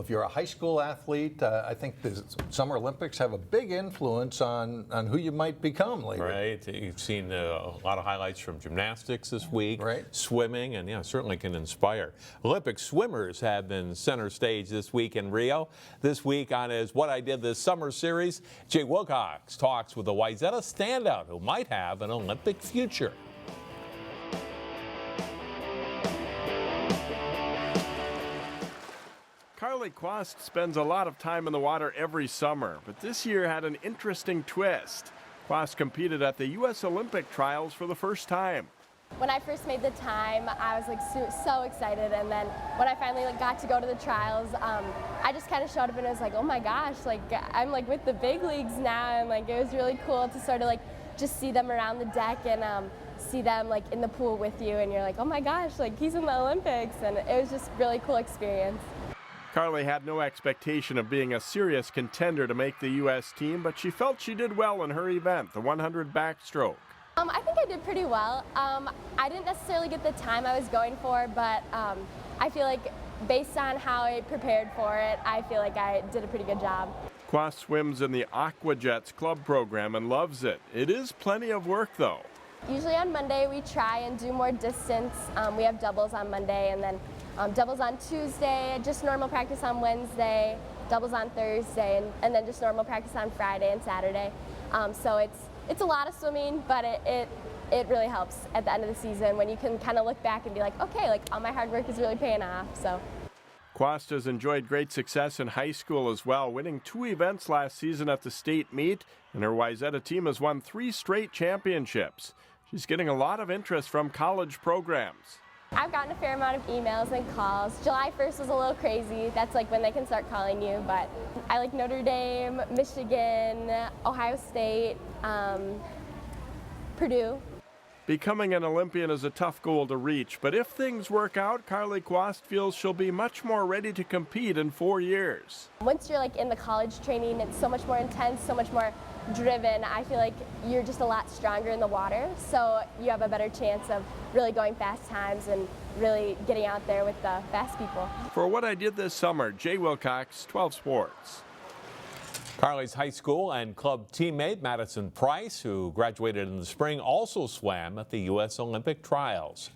If you're a high school athlete, I think the Summer Olympics have a big influence on who you might become later. Right. You've seen a lot of highlights from gymnastics this week, right? Swimming, and yeah, certainly can inspire. Olympic swimmers have been center stage this week in Rio. This week on his What I Did This Summer series, Jay Wilcox talks with a Wayzata standout who might have an Olympic future. Carly Quast spends a lot of time in the water every summer, but this year had an interesting twist. Quast competed at the U.S. Olympic trials for the first time. When I first made the time, I was like so excited, and then when I finally got to go to the trials, I just kind of showed up and I was like, oh my gosh, like I'm like with the big leagues now, and like it was really cool to sort of like just see them around the deck and see them like in the pool with you, and you're like, oh my gosh, like he's in the Olympics, and it was just a really cool experience. Carly had no expectation of being a serious contender to make the U.S. team, but she felt she did well in her event, the 100 backstroke. I think I did pretty well. I didn't necessarily get the time I was going for, but I feel like based on how I prepared for it, I feel like I did a pretty good job. Quast swims in the Aqua Jets club program and loves it. It is plenty of work, though. Usually on Monday we try and do more distance. We have doubles on Monday, and then doubles on Tuesday, just normal practice on Wednesday, doubles on Thursday, and then just normal practice on Friday and Saturday. So it's a lot of swimming, but it really helps at the end of the season when you can kind of look back and be like, okay, like all my hard work is really paying off. So. Quast has enjoyed great success in high school as well, winning 2 events last season at the state meet, and her Wayzata team has won 3 straight championships. She's getting a lot of interest from college programs. I've gotten a fair amount of emails and calls. July 1st was a little crazy. That's like when they can start calling you, but I like Notre Dame, Michigan, Ohio State, Purdue. Becoming an Olympian is a tough goal to reach, but if things work out, Carly Quast feels she'll be much more ready to compete in 4 years. Once you're like in the college training, it's so much more intense, so much more driven. I feel like you're just a lot stronger in the water, so you have a better chance of really going fast times and really getting out there with the fast people. For What I Did This Summer, Jay Wilcox, 12 Sports. Carly's high school and club teammate Madison Price, who graduated in the spring, also swam at the U.S. Olympic trials.